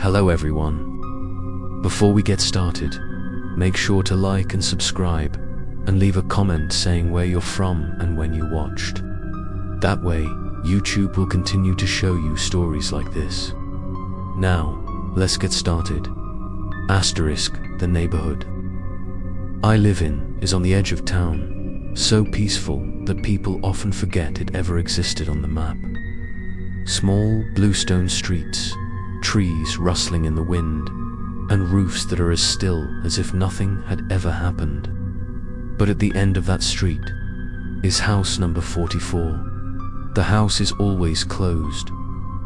Hello everyone. Before we get started, make sure to like and subscribe and leave a comment saying where you're from and when you watched. That way, YouTube will continue to show you stories like this. Now, let's get started. Asterisk, the neighborhood I live in is on the edge of town, so peaceful that people often forget it ever existed on the map. Small bluestone streets, trees rustling in the wind, and roofs that are as still as if nothing had ever happened. But at the end of that street is house number 44. The house is always closed,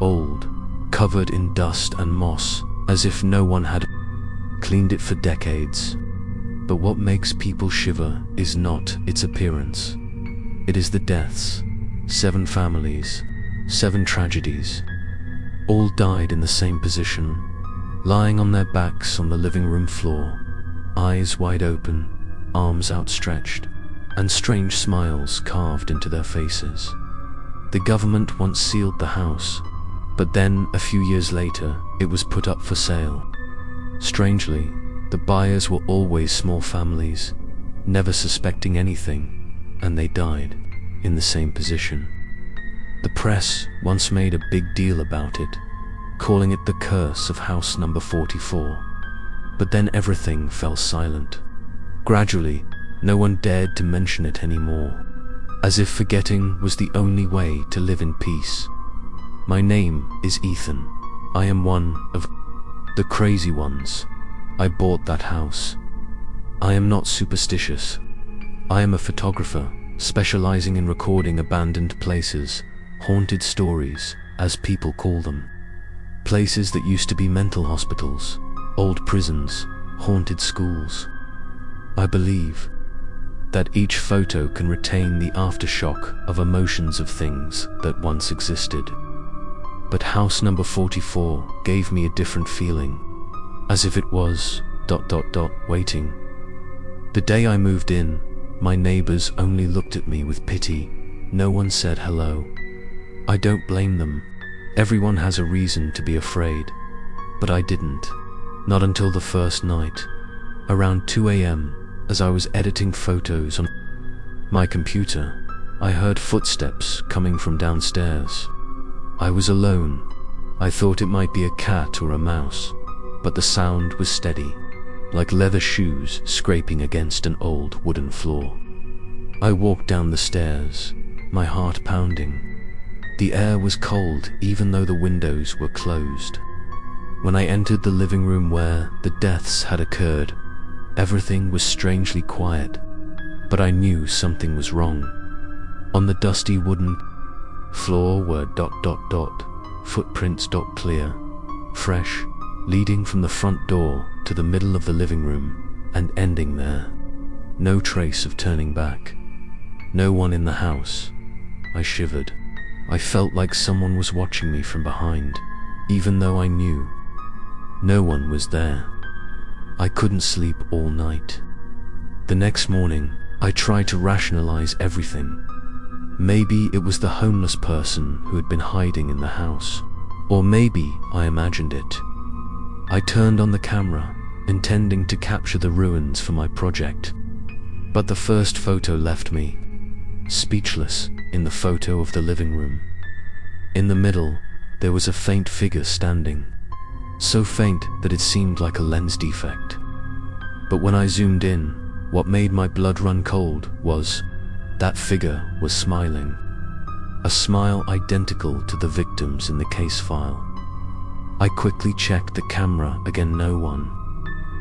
old, covered in dust and moss, as if no one had cleaned it for decades. But what makes people shiver is not its appearance. It is the deaths. 7 families, 7 tragedies. All died in the same position, lying on their backs on the living room floor, eyes wide open, arms outstretched, and strange smiles carved into their faces. The government once sealed the house, but then a few years later it was put up for sale. Strangely, the buyers were always small families, never suspecting anything, and they died in the same position. The press once made a big deal about it, calling it the curse of house number 44. But then everything fell silent. Gradually, no one dared to mention it anymore, as if forgetting was the only way to live in peace. My name is Ethan. I am one of the crazy ones. I bought that house. I am not superstitious. I am a photographer, specializing in recording abandoned places, haunted stories, as people call them. Places that used to be mental hospitals, old prisons, haunted schools. I believe that each photo can retain the aftershock of emotions of things that once existed. But house number 44 gave me a different feeling, as if it was ... waiting. The day I moved in, my neighbors only looked at me with pity. No one said hello. I don't blame them. Everyone has a reason to be afraid. But I didn't. Not until the first night. Around 2 a.m., as I was editing photos on my computer, I heard footsteps coming from downstairs. I was alone. I thought it might be a cat or a mouse, but the sound was steady, like leather shoes scraping against an old wooden floor. I walked down the stairs, my heart pounding. The air was cold even though the windows were closed. When I entered the living room where the deaths had occurred, everything was strangely quiet, but I knew something was wrong. On the dusty wooden floor were ... footprints clear, fresh, leading from the front door to the middle of the living room and ending there. No trace of turning back. No one in the house. I shivered. I felt like someone was watching me from behind, even though I knew no one was there. I couldn't sleep all night. The next morning, I tried to rationalize everything. Maybe it was the homeless person who had been hiding in the house, or maybe I imagined it. I turned on the camera, intending to capture the ruins for my project. But the first photo left me speechless in the photo of the living room. In the middle, there was a faint figure standing, so faint that it seemed like a lens defect. But when I zoomed in, what made my blood run cold was that figure was smiling. A smile identical to the victims in the case file. I quickly checked the camera, again no one.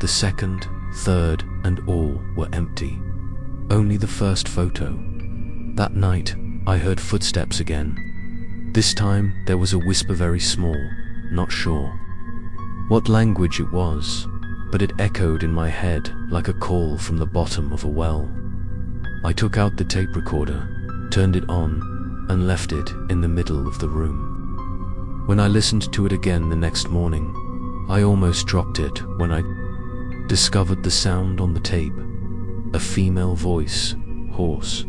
The second, third, and all were empty. Only the first photo. That night, I heard footsteps again. This time, there was a whisper, very small, not sure what language it was, but it echoed in my head like a call from the bottom of a well. I took out the tape recorder, turned it on, and left it in the middle of the room. When I listened to it again the next morning, I almost dropped it when I discovered the sound on the tape. A female voice, hoarse,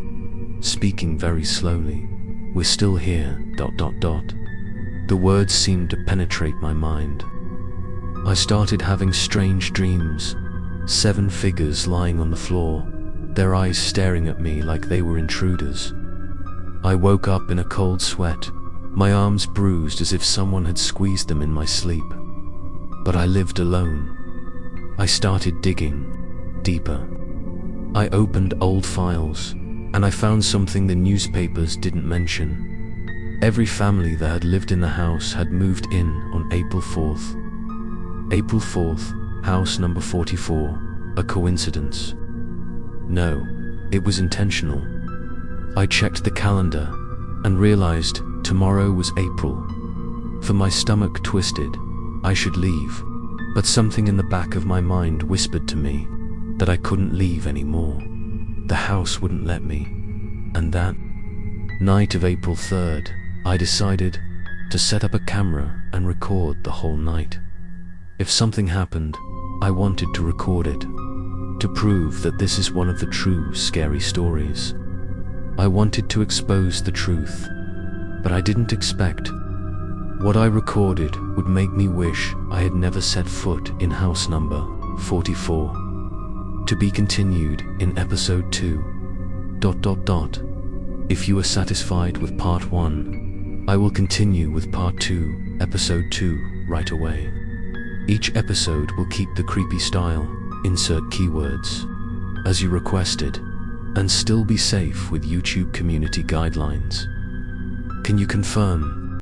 speaking very slowly. "We're still here, ... The words seemed to penetrate my mind. I started having strange dreams. 7 figures lying on the floor, their eyes staring at me like they were intruders. I woke up in a cold sweat, my arms bruised as if someone had squeezed them in my sleep. But I lived alone. I started digging deeper. I opened old files, and I found something the newspapers didn't mention. Every family that had lived in the house had moved in on April 4th. April 4th, house number 44. A coincidence? No, it was intentional. I checked the calendar and realized tomorrow was April. For my stomach twisted, I should leave, but something in the back of my mind whispered to me that I couldn't leave anymore. The house wouldn't let me. And that night of April 3rd, I decided to set up a camera and record the whole night. If something happened, I wanted to record it, to prove that this is one of the true scary stories. I wanted to expose the truth, but I didn't expect what I recorded would make me wish I had never set foot in house number 44. To be continued in episode 2. If you are satisfied with part 1, I will continue with part 2, episode 2, right away. Each episode will keep the creepy style, insert keywords, as you requested, and still be safe with YouTube community guidelines. Can you confirm